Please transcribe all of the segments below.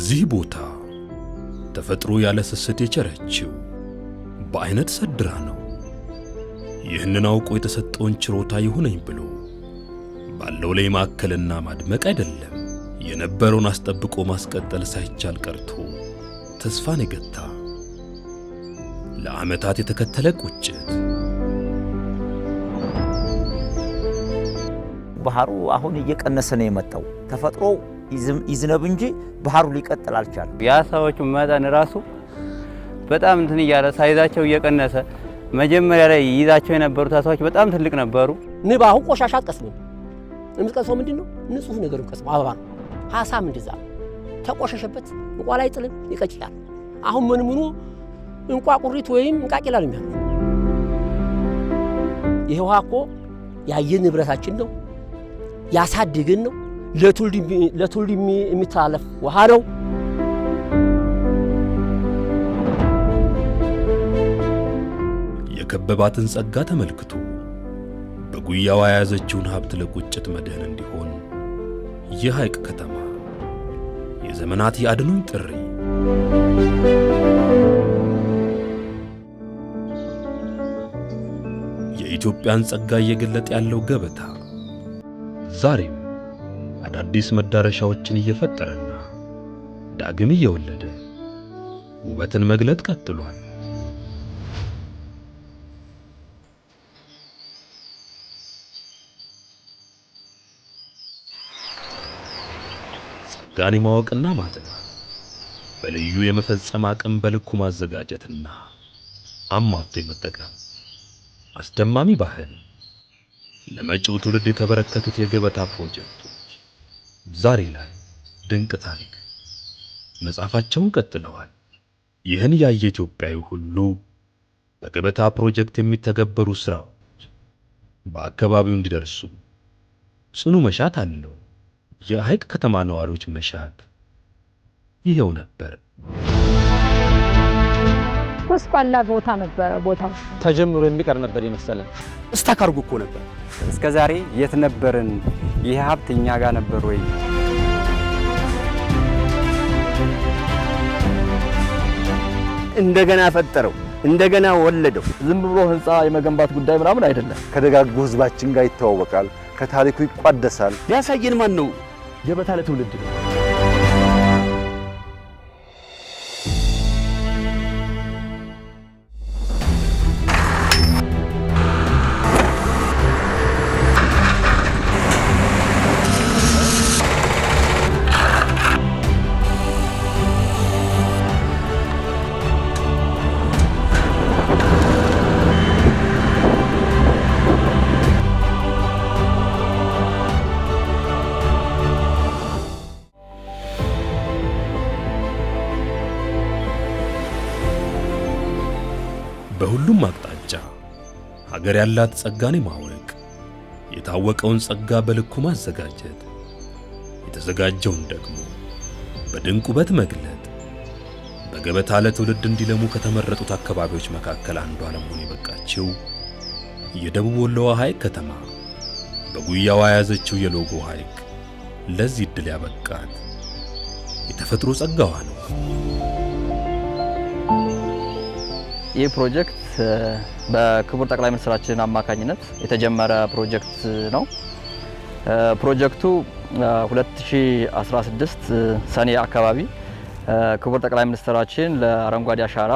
በዚህ ቦታ ተፈጥሮ ያለ ስስት የቸረችው በአይነት ሰድራ ነው። ይህንን አውቆ የተሰጠውን ችሮታ ይሁነኝ ብሎ ባለው ላይ ማከልና ማድመቅ አይደለም፣ የነበረውን አስጠብቆ ማስቀጠል ሳይቻል ቀርቶ ተስፋን የገታ ለዓመታት የተከተለ ቁጭት። ባህሩ አሁን እየቀነሰ ነው የመጣው። ተፈጥሮ ይዝነብ እንጂ ባህሩ ሊቀጥል አልቻለም። የአሳዎቹ መጠን ራሱ በጣም እንትን እያለ ሳይዛቸው እየቀነሰ መጀመሪያ ላይ ይዛቸው የነበሩት አሳዎች በጣም ትልቅ ነበሩ። ንብ አሁን ቆሻሻ አትቀስምም። የምትቀስመው ምንድነው? ንጹህ ነገር ቀስመው አበባ ነው። አሳም እንደዛ ተቆሸሸበት እንቋ ላይ ጥልም ይቀጭላል። አሁን ምኑ እንቋ ቁሪት ወይም እንቃቂላ ነው የሚያለው። ይሄ ውሃ እኮ ያየን ንብረታችን ነው፣ ያሳድግን ነው፣ ለትውልድ የሚተላለፍ ውሃ ነው። የከበባትን ጸጋ ተመልክቶ በጉያዋ የያዘችውን ሀብት ለቁጭት መድህን እንዲሆን የሐይቅ ከተማ የዘመናት ያድኑኝ ጥሪ የኢትዮጵያን ጸጋ እየገለጠ ያለው ገበታ ዛሬም አዳዲስ መዳረሻዎችን እየፈጠረና ዳግም እየወለደ ውበትን መግለጥ ቀጥሏል። ጸጋን ማወቅና ማጥናት፣ በልዩ የመፈጸም አቅም በልኩ ማዘጋጀትና አሟጦ መጠቀም አስደማሚ ባህል ለመጪው ትውልድ የተበረከቱት የገበታ ፕሮጀክቶች ዛሬ ላይ ድንቅ ታሪክ መጻፋቸውን ቀጥለዋል። ይህን ያየ ኢትዮጵያዊ ሁሉ በገበታ ፕሮጀክት የሚተገበሩ ስራዎች በአካባቢው እንዲደርሱ ጽኑ መሻት አለው። የሐይቅ ከተማ ነዋሪዎች መሻት ይሄው ነበር። ጎስቋላ ቦታ ነበር። ቦታው ተጀምሮ የሚቀር ነበር የመሰለን። እስታካርጉ እኮ ነበር። እስከዛሬ የት ነበርን? ይህ ሀብት እኛ ጋር ነበር ወይ? እንደገና ፈጠረው፣ እንደገና ወለደው። ዝም ብሎ ህንፃ የመገንባት ጉዳይ ምናምን አይደለም። ከደጋጉ ህዝባችን ጋር ይተዋወቃል፣ ከታሪኩ ይቋደሳል። ሊያሳየን ማን ነው? ገበታ ለትውልድ ነው። በሁሉም አቅጣጫ ሀገር ያላት ጸጋን ማወቅ፣ የታወቀውን ጸጋ በልኩ ማዘጋጀት፣ የተዘጋጀውን ደግሞ በድንቅ ውበት መግለጥ በገበታ ለትውልድ እንዲለሙ ከተመረጡት አካባቢዎች መካከል አንዷ ለመሆን የበቃችው የደቡብ ወሎዋ ሐይቅ ከተማ በጉያዋ የያዘችው የሎጎ ሐይቅ ለዚህ ዕድል ያበቃት የተፈጥሮ ጸጋዋ ነው። ይህ ፕሮጀክት በክቡር ጠቅላይ ሚኒስትራችን አማካኝነት የተጀመረ ፕሮጀክት ነው። ፕሮጀክቱ 2016 ሰኔ አካባቢ ክቡር ጠቅላይ ሚኒስትራችን ለአረንጓዴ አሻራ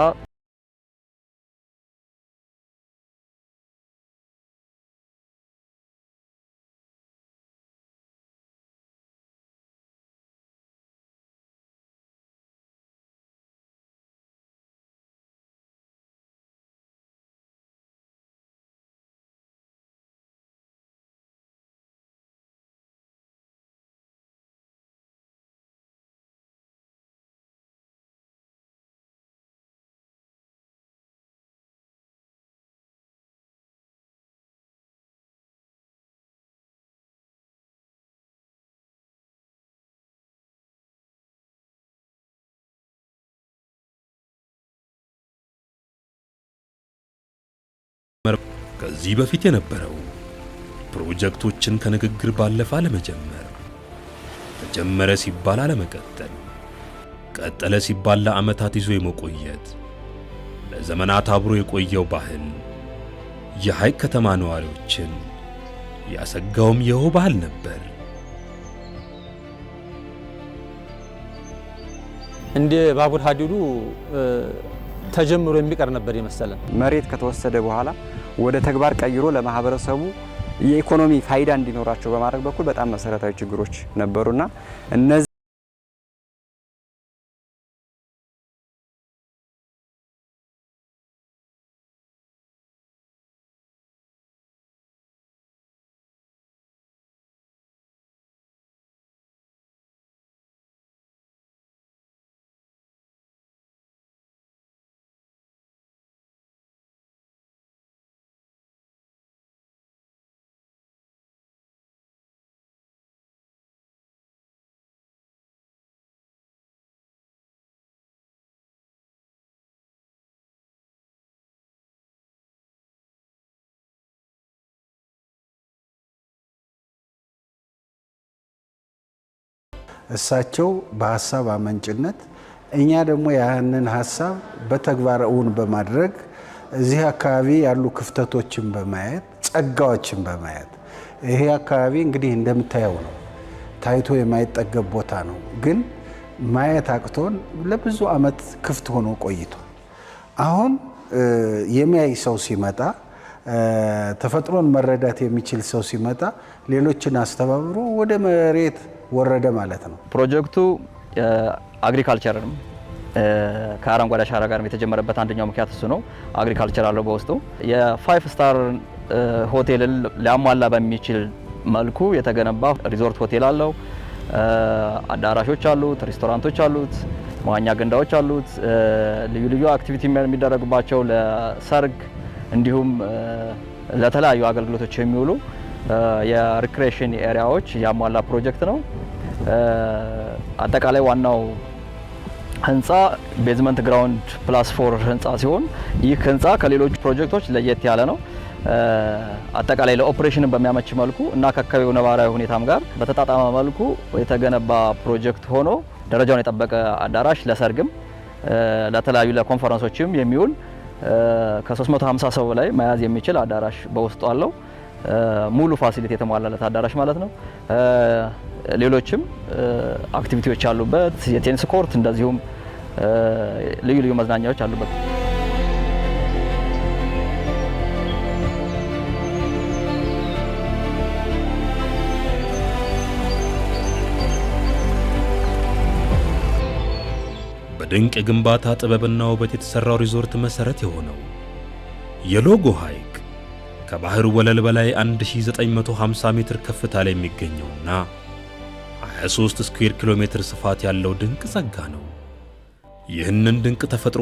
ከዚህ በፊት የነበረው ፕሮጀክቶችን ከንግግር ባለፈ አለመጀመር፣ ተጀመረ ሲባል አለመቀጠል፣ ቀጠለ ሲባል ለዓመታት ይዞ የመቆየት ለዘመናት አብሮ የቆየው ባህል የሐይቅ ከተማ ነዋሪዎችን ያሰጋውም ይኸው ባህል ነበር። እንደ ባቡር ሀዲዱ ተጀምሮ የሚቀር ነበር የመሰለን። መሬት ከተወሰደ በኋላ ወደ ተግባር ቀይሮ ለማህበረሰቡ የኢኮኖሚ ፋይዳ እንዲኖራቸው በማድረግ በኩል በጣም መሰረታዊ ችግሮች ነበሩና እነዚህ እሳቸው በሐሳብ አመንጭነት እኛ ደግሞ ያንን ሐሳብ በተግባር እውን በማድረግ እዚህ አካባቢ ያሉ ክፍተቶችን በማየት ጸጋዎችን በማየት ይሄ አካባቢ እንግዲህ እንደምታየው ነው፣ ታይቶ የማይጠገብ ቦታ ነው። ግን ማየት አቅቶን ለብዙ ዓመት ክፍት ሆኖ ቆይቷል። አሁን የሚያይ ሰው ሲመጣ፣ ተፈጥሮን መረዳት የሚችል ሰው ሲመጣ ሌሎችን አስተባብሮ ወደ መሬት ወረደ ማለት ነው። ፕሮጀክቱ አግሪካልቸርም ከአረንጓዴ አሻራ ጋር የተጀመረበት አንደኛው ምክንያት እሱ ነው። አግሪካልቸር አለው በውስጡ የ5 ስታር ሆቴልን ሊያሟላ በሚችል መልኩ የተገነባ ሪዞርት ሆቴል አለው። አዳራሾች አሉት፣ ሬስቶራንቶች አሉት፣ መዋኛ ገንዳዎች አሉት። ልዩ ልዩ አክቲቪቲ የሚደረጉባቸው ለሰርግ እንዲሁም ለተለያዩ አገልግሎቶች የሚውሉ የሪክሬሽን ኤሪያዎች ያሟላ ፕሮጀክት ነው። አጠቃላይ ዋናው ህንፃ ቤዝመንት ግራውንድ ፕላስ 4 ህንፃ ሲሆን ይህ ህንፃ ከሌሎች ፕሮጀክቶች ለየት ያለ ነው። አጠቃላይ ለኦፕሬሽን በሚያመች መልኩ እና ከአካባቢው ነባራዊ ሁኔታም ጋር በተጣጣመ መልኩ የተገነባ ፕሮጀክት ሆኖ ደረጃውን የጠበቀ አዳራሽ ለሰርግም ለተለያዩ ለኮንፈረንሶችም የሚውል ከ350 ሰው በላይ መያዝ የሚችል አዳራሽ በውስጡ አለው። ሙሉ ፋሲሊቲ የተሟላለት አዳራሽ ማለት ነው። ሌሎችም አክቲቪቲዎች አሉበት፣ የቴኒስ ኮርት እንደዚሁም ልዩ ልዩ መዝናኛዎች አሉበት። በድንቅ የግንባታ ጥበብና ውበት የተሰራው ሪዞርት መሰረት የሆነው የሎጎ ሐይቅ ከባህር ወለል በላይ 1950 ሜትር ከፍታ ላይ የሚገኘውና 23 ስኩዌር ኪሎ ሜትር ስፋት ያለው ድንቅ ጸጋ ነው። ይህንን ድንቅ ተፈጥሮ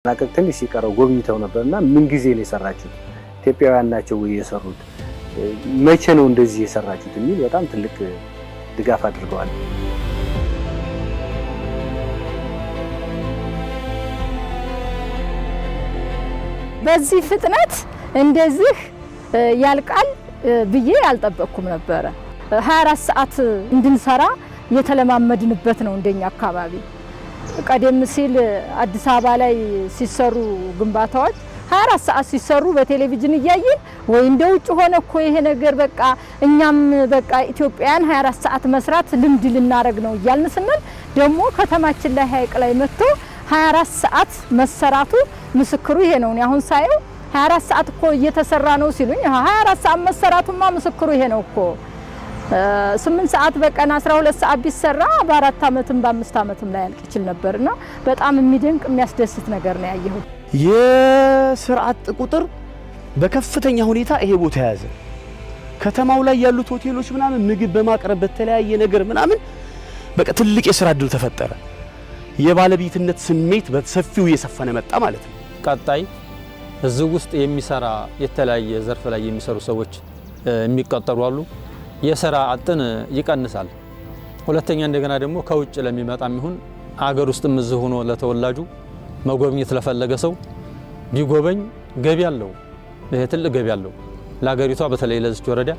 ናቀቅ ትንሽ ሲቀረው ጎብኝተው ነበርና ምን ጊዜ ነው የሰራችሁት? ኢትዮጵያውያን ናቸው ወይ የሰሩት? መቼ ነው እንደዚህ የሰራችሁት? የሚል በጣም ትልቅ ድጋፍ አድርገዋል። በዚህ ፍጥነት እንደዚህ ያልቃል ብዬ ያልጠበቅኩም ነበረ። 24 ሰዓት እንድንሰራ የተለማመድንበት ነው እንደኛ አካባቢ። ቀደም ሲል አዲስ አበባ ላይ ሲሰሩ ግንባታዎች 24 ሰዓት ሲሰሩ በቴሌቪዥን እያየን ወይ እንደ ውጭ ሆነ እኮ ይሄ ነገር በቃ እኛም በቃ ኢትዮጵያን 24 ሰዓት መስራት ልምድ ልናረግ ነው እያልን ስንል ደግሞ ከተማችን ላይ ሀይቅ ላይ መጥቶ 24 ሰዓት መሰራቱ ምስክሩ ይሄ ነው። አሁን ሳየው 24 ሰዓት እኮ እየተሰራ ነው ሲሉኝ 24 ሰዓት መሰራቱማ ምስክሩ ይሄ ነው እኮ 8 ሰዓት በቀን 12 ሰዓት ቢሰራ በ4 አመትም በ5 አመትም ላይ ያልቅ ይችል ነበርና በጣም የሚደንቅ የሚያስደስት ነገር ነው ያየሁት። የስራ አጥ ቁጥር በከፍተኛ ሁኔታ ይሄ ቦታ ያዘ። ከተማው ላይ ያሉት ሆቴሎች ምናምን ምግብ በማቅረብ በተለያየ ነገር ምናምን በቃ ትልቅ የስራ እድል ተፈጠረ። የባለቤትነት ስሜት በሰፊው እየሰፈነ መጣ ማለት ነው። ቀጣይ እዚህ ውስጥ የሚሰራ የተለያየ ዘርፍ ላይ የሚሰሩ ሰዎች የሚቀጠሩ አሉ። የስራ አጥን ይቀንሳል። ሁለተኛ እንደገና ደግሞ ከውጭ ለሚመጣም ይሁን አገር ውስጥም እዚህ ሆኖ ለተወላጁ መጎብኘት ለፈለገ ሰው ቢጎበኝ ገቢ አለው። ይሄ ትልቅ ገቢ አለው ለሀገሪቷ፣ በተለይ ለዚች ወረዳ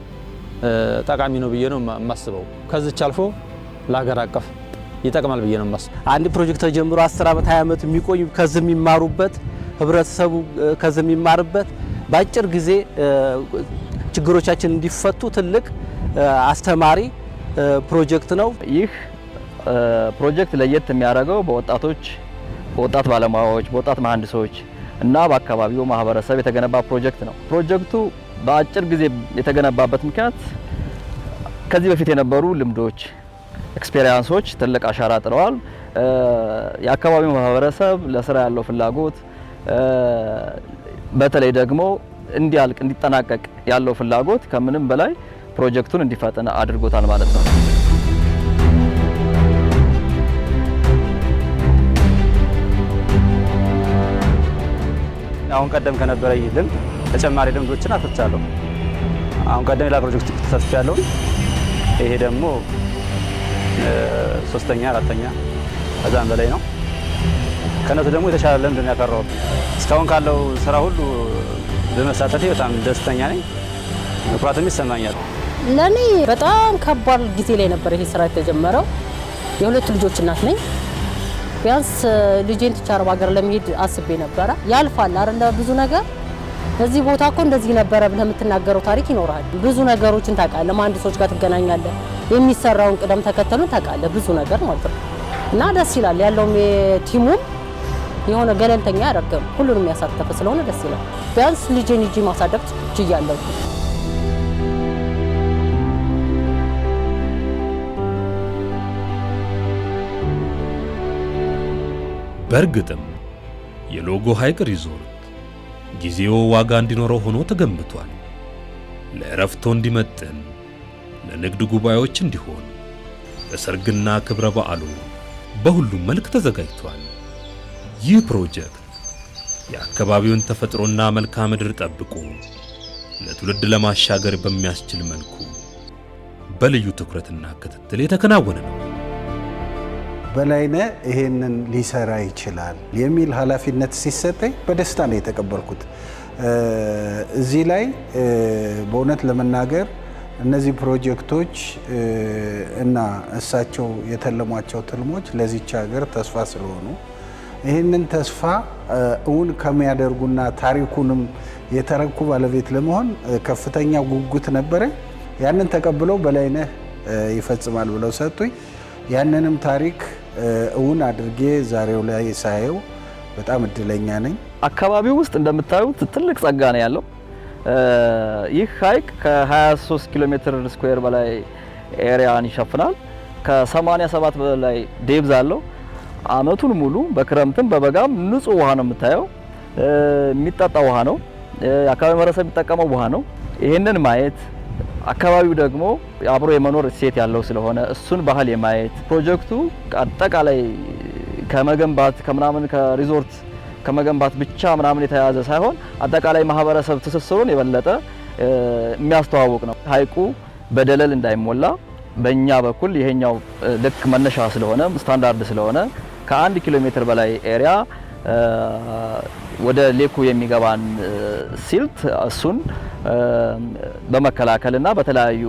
ጠቃሚ ነው ብዬ ነው የማስበው። ከዚች አልፎ ለሀገር አቀፍ ይጠቅማል ብዬ ነው የማስበው። አንድ ፕሮጀክት ተጀምሮ 10 አመት 20 አመት የሚቆይ ከዚህ የሚማሩበት ህብረተሰቡ ከዚህ የሚማርበት በአጭር ጊዜ ችግሮቻችን እንዲፈቱ ትልቅ አስተማሪ ፕሮጀክት ነው። ይህ ፕሮጀክት ለየት የሚያደርገው በወጣት ባለሙያዎች፣ በወጣት መሐንዲሶች እና በአካባቢው ማህበረሰብ የተገነባ ፕሮጀክት ነው። ፕሮጀክቱ በአጭር ጊዜ የተገነባበት ምክንያት ከዚህ በፊት የነበሩ ልምዶች፣ ኤክስፔሪያንሶች ትልቅ አሻራ ጥለዋል። የአካባቢው ማህበረሰብ ለስራ ያለው ፍላጎት በተለይ ደግሞ እንዲያልቅ እንዲጠናቀቅ ያለው ፍላጎት ከምንም በላይ ፕሮጀክቱን እንዲፈጥን አድርጎታል ማለት ነው። አሁን ቀደም ከነበረኝ ልምድ ተጨማሪ ልምዶችን አፍርቻለሁ። አሁን ቀደም ሌላ ፕሮጀክት ተሳትፌያለሁ። ይሄ ደግሞ ሶስተኛ አራተኛ ከዛም በላይ ነው። ከነሱ ደግሞ የተሻለ ልምድ ነው ያፈራሁት። እስካሁን ካለው ስራ ሁሉ በመሳተፌ በጣም ደስተኛ ነኝ፣ ኩራትም ይሰማኛል። ለኔ በጣም ከባድ ጊዜ ላይ ነበር ይሄ ስራ የተጀመረው። የሁለት ልጆች እናት ነኝ። ቢያንስ ልጄን ትቼ አረብ ሀገር ለመሄድ አስቤ ነበረ። ያልፋል አይደል ብዙ ነገር። እዚህ ቦታ እኮ እንደዚህ ነበረ ብለህ የምትናገረው ታሪክ ይኖራል። ብዙ ነገሮችን ታውቃለህ፣ መሀንዲሶች ጋር ትገናኛለህ፣ የሚሰራውን ቅደም ተከተሉን ታውቃለህ፣ ብዙ ነገር ማለት ነው። እና ደስ ይላል። ያለውም ቲሙም የሆነ ገለልተኛ ያደርገው ሁሉንም ያሳተፈ ስለሆነ ደስ ይላል። ቢያንስ ልጄን ይዤ ማሳደግ ችያለሁ። በእርግጥም የሎጎ ሐይቅ ሪዞርት ጊዜው ዋጋ እንዲኖረው ሆኖ ተገንብቷል። ለእረፍቶ እንዲመጥን፣ ለንግድ ጉባኤዎች እንዲሆን፣ ለሰርግና ክብረ በዓሉ በሁሉም መልክ ተዘጋጅቷል። ይህ ፕሮጀክት የአካባቢውን ተፈጥሮና መልክዓ ምድር ጠብቆ ለትውልድ ለማሻገር በሚያስችል መልኩ በልዩ ትኩረትና ክትትል የተከናወነ ነው። በላይነህ ይሄንን ሊሰራ ይችላል የሚል ኃላፊነት ሲሰጠኝ በደስታ ነው የተቀበልኩት። እዚህ ላይ በእውነት ለመናገር እነዚህ ፕሮጀክቶች እና እሳቸው የተለሟቸው ትልሞች ለዚች ሀገር ተስፋ ስለሆኑ ይህንን ተስፋ እውን ከሚያደርጉና ታሪኩንም የተረኩ ባለቤት ለመሆን ከፍተኛ ጉጉት ነበረ። ያንን ተቀብለው በላይነህ ይፈጽማል ብለው ሰጡኝ። ያንንም ታሪክ እውን አድርጌ ዛሬው ላይ ሳየው በጣም እድለኛ ነኝ። አካባቢው ውስጥ እንደምታዩት ትልቅ ጸጋ ነው ያለው። ይህ ሐይቅ ከ23 ኪሎ ሜትር ስኩዌር በላይ ኤሪያን ይሸፍናል። ከ87 በላይ ዴብዝ አለው። አመቱን ሙሉ በክረምትም በበጋም ንጹህ ውሃ ነው የምታየው። የሚጠጣ ውሃ ነው። የአካባቢ ማህበረሰብ የሚጠቀመው ውሃ ነው። ይሄንን ማየት አካባቢው ደግሞ አብሮ የመኖር እሴት ያለው ስለሆነ እሱን ባህል የማየት ፕሮጀክቱ አጠቃላይ ከመገንባት ከምናምን ከሪዞርት ከመገንባት ብቻ ምናምን የተያዘ ሳይሆን አጠቃላይ ማህበረሰብ ትስስሩን የበለጠ የሚያስተዋውቅ ነው። ሐይቁ በደለል እንዳይሞላ በእኛ በኩል ይሄኛው ልክ መነሻ ስለሆነ ስታንዳርድ ስለሆነ ከ1 ኪሎ ሜትር በላይ ኤሪያ ወደ ሌኩ የሚገባን ሲልት እሱን በመከላከልና በተለያዩ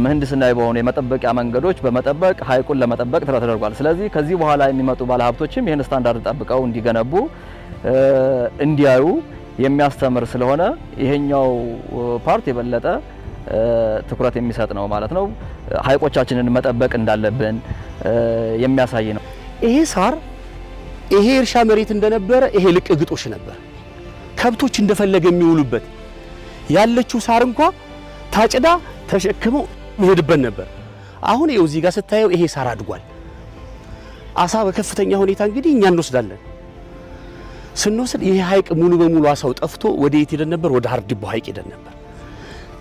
ምህንድስናዊ በሆኑ የመጠበቂያ መንገዶች በመጠበቅ ሐይቁን ለመጠበቅ ጥረት ተደርጓል። ስለዚህ ከዚህ በኋላ የሚመጡ ባለሀብቶችም ይህን ስታንዳርድ ጠብቀው እንዲገነቡ እንዲያዩ የሚያስተምር ስለሆነ ይሄኛው ፓርት የበለጠ ትኩረት የሚሰጥ ነው ማለት ነው። ሐይቆቻችንን መጠበቅ እንዳለብን የሚያሳይ ነው። ይሄ ሳር ይሄ እርሻ መሬት እንደነበረ ይሄ ልቅ ግጦሽ ነበር። ከብቶች እንደፈለገ የሚውሉበት ያለችው ሳር እንኳ ታጭዳ ተሸክመው ይሄድበት ነበር። አሁን ይኸው እዚህ ጋር ስታየው ይሄ ሳር አድጓል። አሳ በከፍተኛ ሁኔታ እንግዲህ እኛ እንወስዳለን። ስንወስድ ይሄ ሐይቅ ሙሉ በሙሉ አሳው ጠፍቶ ወደ የት ሄደን ነበር? ወደ ሀርዲቦ ሐይቅ ሄደን ነበር።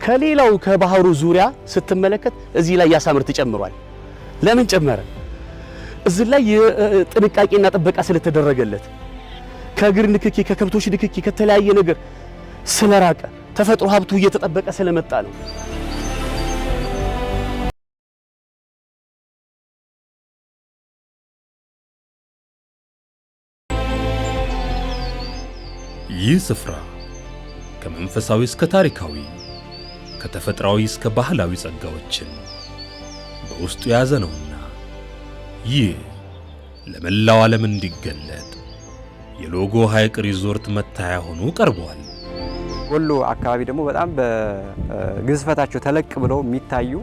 ከሌላው ከባህሩ ዙሪያ ስትመለከት እዚህ ላይ የአሳ ምርት ጨምሯል። ለምን ጨመረ? እዚህ ላይ ጥንቃቄና ጥበቃ ስለተደረገለት ከእግር ንክኪ፣ ከከብቶች ንክኪ፣ ከተለያየ ነገር ስለራቀ ተፈጥሮ ሀብቱ እየተጠበቀ ስለመጣ ነው። ይህ ስፍራ ከመንፈሳዊ እስከ ታሪካዊ ከተፈጥሯዊ እስከ ባህላዊ ጸጋዎችን በውስጡ የያዘ ነውና ይህ ለመላው ዓለም እንዲገለጥ የሎጎ ሐይቅ ሪዞርት መታያ ሆኖ ቀርቧል። ወሎ አካባቢ ደግሞ በጣም በግዝፈታቸው ተለቅ ብለው የሚታዩ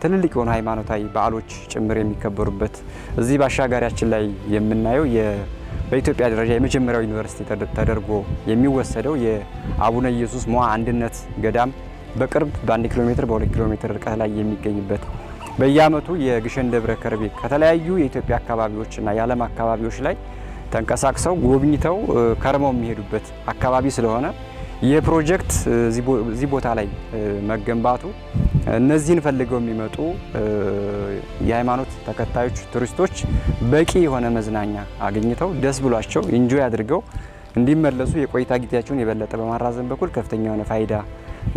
ትልልቅ የሆኑ ሃይማኖታዊ በዓሎች ጭምር የሚከበሩበት እዚህ ባሻጋሪያችን ላይ የምናየው በኢትዮጵያ ደረጃ የመጀመሪያው ዩኒቨርሲቲ ተደርጎ የሚወሰደው የአቡነ ኢየሱስ ሞዓ አንድነት ገዳም በቅርብ በ1 ኪሎ ሜትር በ2 ኪሎ ሜትር ርቀት ላይ የሚገኝበት በየዓመቱ የግሸን ደብረ ከርቤ ከተለያዩ የኢትዮጵያ አካባቢዎችና የዓለም አካባቢዎች ላይ ተንቀሳቅሰው ጎብኝተው ከርመው የሚሄዱበት አካባቢ ስለሆነ ይህ ፕሮጀክት እዚህ ቦታ ላይ መገንባቱ እነዚህን ፈልገው የሚመጡ የሃይማኖት ተከታዮች ቱሪስቶች በቂ የሆነ መዝናኛ አግኝተው ደስ ብሏቸው ኢንጆይ አድርገው እንዲመለሱ የቆይታ ጊዜያቸውን የበለጠ በማራዘም በኩል ከፍተኛ የሆነ ፋይዳ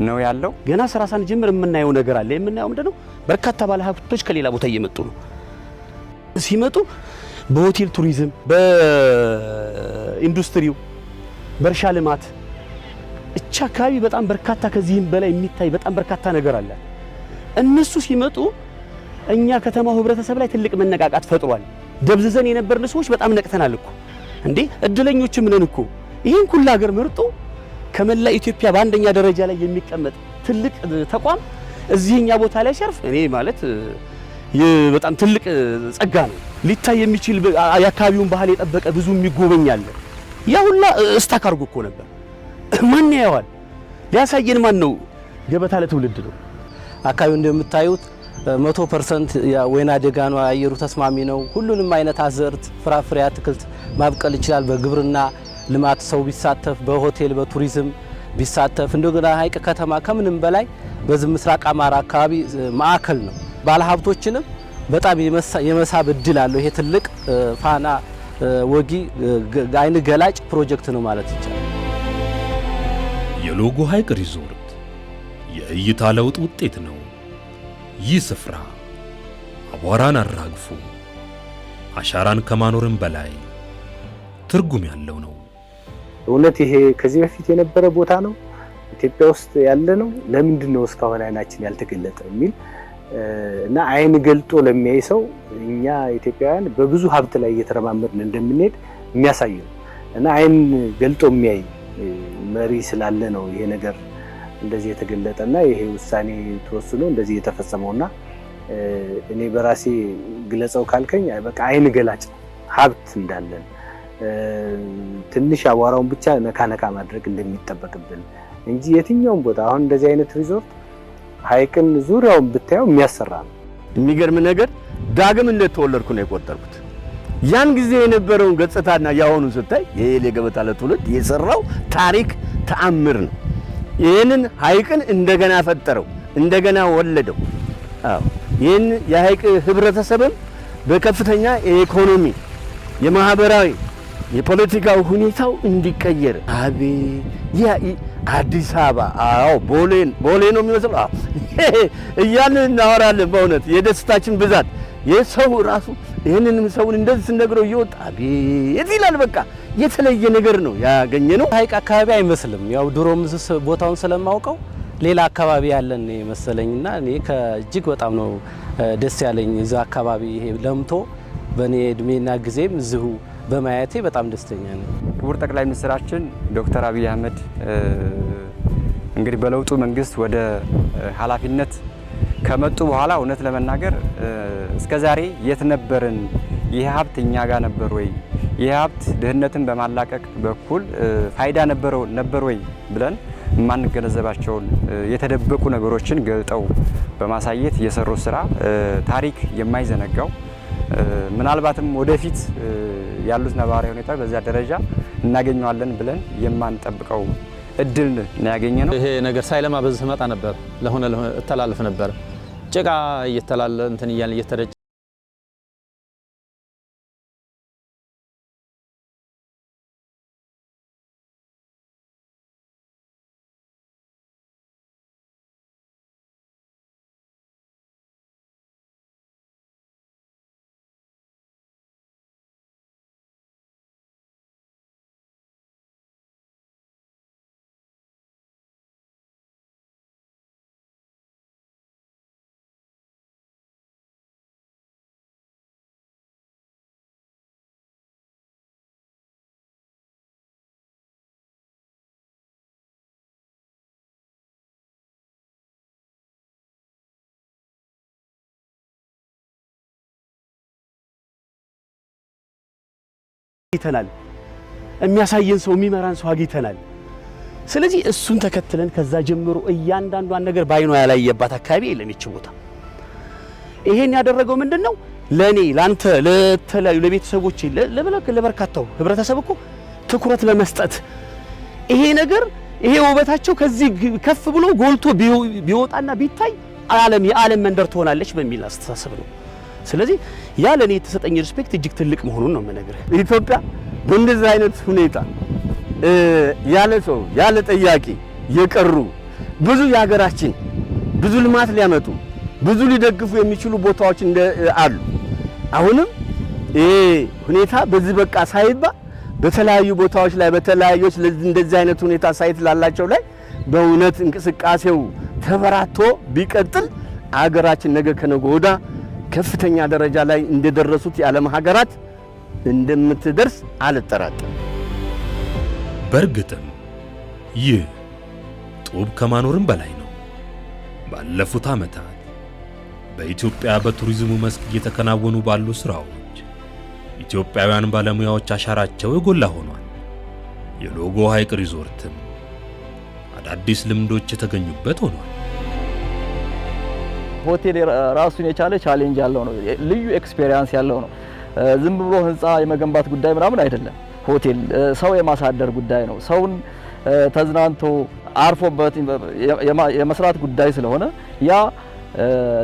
ነው ያለው። ገና ስራ ሳንጀምር የምናየው ነገር አለ። የምናየው ምንድነው? በርካታ ባለሀብቶች ከሌላ ቦታ እየመጡ ነው። ሲመጡ በሆቴል ቱሪዝም፣ በኢንዱስትሪው፣ በእርሻ ልማት እቻ አካባቢ በጣም በርካታ ከዚህም በላይ የሚታይ በጣም በርካታ ነገር አለ። እነሱ ሲመጡ እኛ ከተማው ህብረተሰብ ላይ ትልቅ መነቃቃት ፈጥሯል። ደብዝዘን የነበርን ሰዎች በጣም ነቅተናል እኮ እንዴ! እድለኞችም ነን እኮ ይህን ሁሉ ሀገር መርጦ ከመላ ኢትዮጵያ በአንደኛ ደረጃ ላይ የሚቀመጥ ትልቅ ተቋም እዚህኛ ቦታ ላይ ሲያርፍ እኔ ማለት በጣም ትልቅ ጸጋ ነው። ሊታይ የሚችል የአካባቢውን ባህል የጠበቀ ብዙ የሚጎበኛል። ያ ሁላ እስታክ አድርጎ እኮ ነበር። ማን ያየዋል? ሊያሳየን ማን ነው? ገበታ ለትውልድ ነው። አካባቢው እንደምታዩት 100% ወይና ደጋ ነው። አየሩ ተስማሚ ነው። ሁሉንም አይነት አዝርት፣ ፍራፍሬ፣ አትክልት ማብቀል ይችላል። በግብርና ልማት ሰው ቢሳተፍ፣ በሆቴል በቱሪዝም ቢሳተፍ፣ እንደገና ሐይቅ ከተማ ከምንም በላይ በዚህ ምስራቅ አማራ አካባቢ ማዕከል ነው። ባለሀብቶችንም በጣም የመሳብ እድል አለው። ይሄ ትልቅ ፋና ወጊ አይን ገላጭ ፕሮጀክት ነው ማለት ይቻላል። የሎጎ ሐይቅ ሪዞርት የእይታ ለውጥ ውጤት ነው። ይህ ስፍራ አቧራን አራግፎ አሻራን ከማኖርም በላይ ትርጉም ያለው ነው። እውነት ይሄ ከዚህ በፊት የነበረ ቦታ ነው? ኢትዮጵያ ውስጥ ያለ ነው? ለምንድን ነው እስካሁን አይናችን ያልተገለጠ የሚል እና አይን ገልጦ ለሚያይ ሰው እኛ ኢትዮጵያውያን በብዙ ሀብት ላይ እየተረማመድን እንደምንሄድ የሚያሳይ ነው እና አይን ገልጦ የሚያይ መሪ ስላለ ነው ይሄ ነገር እንደዚህ የተገለጠና ይሄ ውሳኔ ተወስኖ እንደዚህ የተፈጸመውና እኔ በራሴ ግለጸው ካልከኝ በቃ አይን ገላጭ ሀብት እንዳለን ትንሽ አቧራውን ብቻ ነካ ማድረግ እንደሚጠበቅብን እንጂ የትኛውም ቦታ አሁን እንደዚህ አይነት ሪዞርት ሐይቅን ዙሪያውን ብታየው የሚያሰራ ነው። የሚገርም ነገር ዳግም እንደተወለድኩ ነው የቆጠርኩት። ያን ጊዜ የነበረውን ገጽታና ያሁኑ ስታይ የኤሌ ገበታ ለትውልድ የሰራው ታሪክ ተአምር ነው። ይህንን ሐይቅን እንደገና ፈጠረው፣ እንደገና ወለደው። አዎ ይህን የሐይቅ ህብረተሰብም በከፍተኛ የኢኮኖሚ የማህበራዊ የፖለቲካው ሁኔታው እንዲቀየር አቤት ያ አዲስ አበባ አዎ ቦሌ ነው የሚመስለው እያልን እናወራለን። በእውነት የደስታችን ብዛት የሰው ራሱ ይህንንም ሰውን እንደዚህ ስነግረው እየወጣ አቤት ይላል። በቃ የተለየ ነገር ነው ያገኘ ነው። ሐይቅ አካባቢ አይመስልም። ያው ድሮም ቦታውን ስለማውቀው ሌላ አካባቢ ያለን መሰለኝና እኔ እጅግ በጣም ነው ደስ ያለኝ እዛ አካባቢ ይሄ ለምቶ በእኔ እድሜና ጊዜም እዚሁ በማየቴ በጣም ደስተኛ ነኝ። ክቡር ጠቅላይ ሚኒስትራችን ዶክተር አብይ አህመድ እንግዲህ በለውጡ መንግስት ወደ ኃላፊነት ከመጡ በኋላ እውነት ለመናገር እስከዛሬ የት ነበርን? ይህ ሀብት እኛ ጋር ነበር ወይ? ይህ ሀብት ድህነትን በማላቀቅ በኩል ፋይዳ ነበር ወይ ብለን የማንገነዘባቸውን የተደበቁ ነገሮችን ገልጠው በማሳየት የሰሩት ስራ ታሪክ የማይዘነጋው ምናልባትም ወደፊት ያሉት ነባራዊ ሁኔታ በዛ ደረጃ እናገኘዋለን ብለን የማንጠብቀው እድል ነው ያገኘነው። ይሄ ነገር ሳይለማ በዚህ መጣ ነበር ለሆነ እተላለፍ ነበር ጭቃ እየተላለ እንትን እያለ እየተረጨ ይተናል የሚያሳየን ሰው የሚመራን ሰው አግኝተናል። ስለዚህ እሱን ተከትለን ከዛ ጀምሮ እያንዳንዷን ነገር ባይኗ ያላየባት አካባቢ የለም ይች ቦታ። ይሄን ያደረገው ምንድነው? ለኔ ላንተ ለተለያዩ ለቤተሰቦቼ ለበርካታው ህብረተሰብ እኮ ትኩረት በመስጠት ይሄ ነገር ይሄ ውበታቸው ከዚህ ከፍ ብሎ ጎልቶ ቢወጣና ቢታይ የዓለም መንደር ትሆናለች በሚል አስተሳሰብ ነው። ስለዚህ ያ ለኔ የተሰጠኝ ሪስፔክት እጅግ ትልቅ መሆኑን ነው የምነግርህ። ኢትዮጵያ በእንደዚህ አይነት ሁኔታ ያለ ሰው ያለ ጠያቂ የቀሩ ብዙ የሀገራችን ብዙ ልማት ሊያመጡ ብዙ ሊደግፉ የሚችሉ ቦታዎች አሉ። አሁንም ይሄ ሁኔታ በዚህ በቃ ሳይባ በተለያዩ ቦታዎች ላይ በተለያዩች እንደዚህ አይነት ሁኔታ ሳይት ላላቸው ላይ በእውነት እንቅስቃሴው ተበራቶ ቢቀጥል አገራችን ነገ ከነገ ወዲያ ከፍተኛ ደረጃ ላይ እንደደረሱት የዓለም ሀገራት እንደምትደርስ አልጠራጠርም። በእርግጥም ይህ ጡብ ከማኖርም በላይ ነው። ባለፉት ዓመታት በኢትዮጵያ በቱሪዝሙ መስክ እየተከናወኑ ባሉ ስራዎች ኢትዮጵያውያን ባለሙያዎች አሻራቸው የጎላ ሆኗል። የሎጎ ሐይቅ ሪዞርትም አዳዲስ ልምዶች የተገኙበት ሆኗል። ሆቴል ራሱን የቻለ ቻሌንጅ ያለው ነው። ልዩ ኤክስፔሪያንስ ያለው ነው። ዝም ብሎ ህንፃ የመገንባት ጉዳይ ምናምን አይደለም። ሆቴል ሰው የማሳደር ጉዳይ ነው። ሰውን ተዝናንቶ አርፎበት የመስራት ጉዳይ ስለሆነ ያ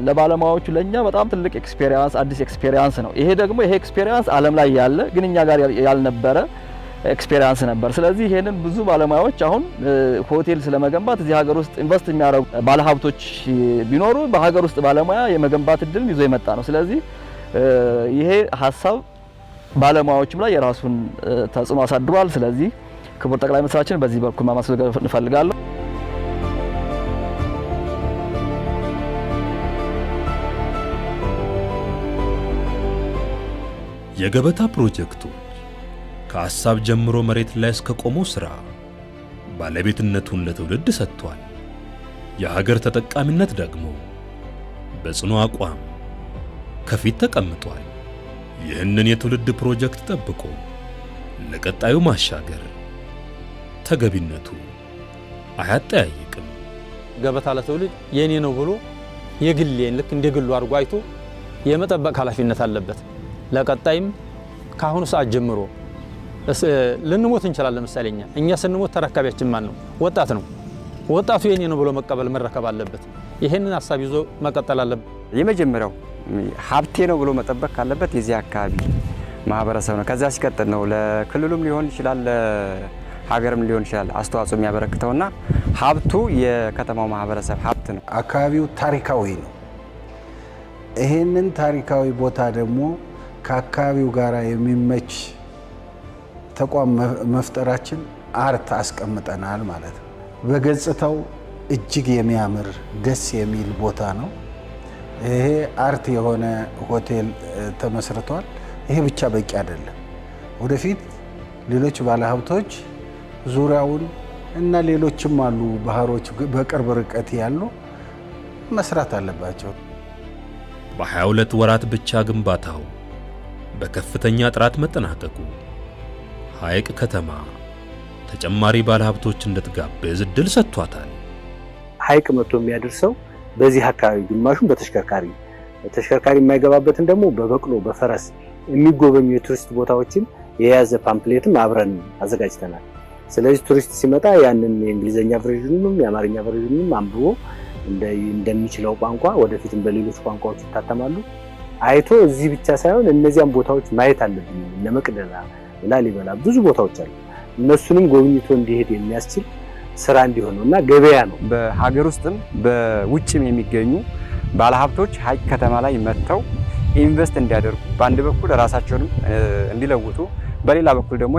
ለባለሙያዎቹ ለኛ በጣም ትልቅ ኤክስፔሪያንስ አዲስ ኤክስፔሪያንስ ነው። ይሄ ደግሞ ይሄ ኤክስፔሪያንስ ዓለም ላይ ያለ ግን እኛ ጋር ያልነበረ ኤክስፔሪያንስ ነበር። ስለዚህ ይሄንን ብዙ ባለሙያዎች አሁን ሆቴል ስለመገንባት እዚህ ሀገር ውስጥ ኢንቨስት የሚያደርጉ ባለሀብቶች ቢኖሩ በሀገር ውስጥ ባለሙያ የመገንባት እድልን ይዞ የመጣ ነው። ስለዚህ ይሄ ሀሳብ ባለሙያዎችም ላይ የራሱን ተጽዕኖ አሳድሯል። ስለዚህ ክቡር ጠቅላይ ሚኒስትራችን በዚህ በኩል ማመስገን እንፈልጋለሁ። የገበታ ፕሮጀክቶች ከሐሳብ ጀምሮ መሬት ላይ እስከ ቆመው ሥራ ባለቤትነቱን ለትውልድ ሰጥቷል። የሀገር ተጠቃሚነት ደግሞ በጽኑ አቋም ከፊት ተቀምጧል። ይህንን የትውልድ ፕሮጀክት ጠብቆ ለቀጣዩ ማሻገር ተገቢነቱ አያጠያይቅም። ገበታ ለትውልድ የኔ ነው ብሎ የግሌን ልክ እንደ ግሉ አድርጎ አይቶ የመጠበቅ ኃላፊነት አለበት። ለቀጣይም ከአሁኑ ሰዓት ጀምሮ ልንሞት እንችላለን። ለምሳሌ እኛ ስንሞት ተረካቢያችን ማን ነው? ወጣት ነው። ወጣቱ የኔ ነው ብሎ መቀበል መረከብ አለበት። ይሄንን ሐሳብ ይዞ መቀጠል አለበት። የመጀመሪያው ሀብቴ ነው ብሎ መጠበቅ ካለበት የዚህ አካባቢ ማህበረሰብ ነው። ከዛ ሲቀጥል ነው ለክልሉም ሊሆን ይችላል ለሀገርም ሊሆን ይችላል አስተዋጽኦ የሚያበረክተውና ሀብቱ የከተማው ማህበረሰብ ሀብት ነው። አካባቢው ታሪካዊ ነው። ይሄንን ታሪካዊ ቦታ ደግሞ ከአካባቢው ጋር የሚመች ተቋም መፍጠራችን አርት አስቀምጠናል ማለት ነው። በገጽታው እጅግ የሚያምር ደስ የሚል ቦታ ነው። ይሄ አርት የሆነ ሆቴል ተመስርቷል። ይሄ ብቻ በቂ አይደለም። ወደፊት ሌሎች ባለሀብቶች ዙሪያውን እና ሌሎችም አሉ ባህሮች በቅርብ ርቀት ያሉ መስራት አለባቸው። በ22 ወራት ብቻ ግንባታው በከፍተኛ ጥራት መጠናቀቁ ሐይቅ ከተማ ተጨማሪ ባለሀብቶች እንድትጋብዝ እድል ሰጥቷታል። ሐይቅ መጥቶ የሚያደርሰው በዚህ አካባቢ ግማሹን ተሽከርካሪ የማይገባበትን ደግሞ በበቅሎ በፈረስ የሚጎበኙ የቱሪስት ቦታዎችን የያዘ ፓምፕሌትም አብረን አዘጋጅተናል። ስለዚህ ቱሪስት ሲመጣ ያንን የእንግሊዘኛ ቨርዥኑንም የአማርኛ ቨርዥኑንም አንብቦ እንደሚችለው ቋንቋ ወደፊትም በሌሎች ቋንቋዎች ይታተማሉ አይቶ እዚህ ብቻ ሳይሆን እነዚያም ቦታዎች ማየት አለብን። ለመቅደላ ላሊበላ ብዙ ቦታዎች አሉ። እነሱንም ጎብኝቶ እንዲሄድ የሚያስችል ስራ እንዲሆነውና ገበያ ነው። በሀገር ውስጥም በውጭም የሚገኙ ባለሀብቶች ሐይቅ ከተማ ላይ መጥተው ኢንቨስት እንዲያደርጉ በአንድ በኩል ራሳቸውንም እንዲለውጡ በሌላ በኩል ደግሞ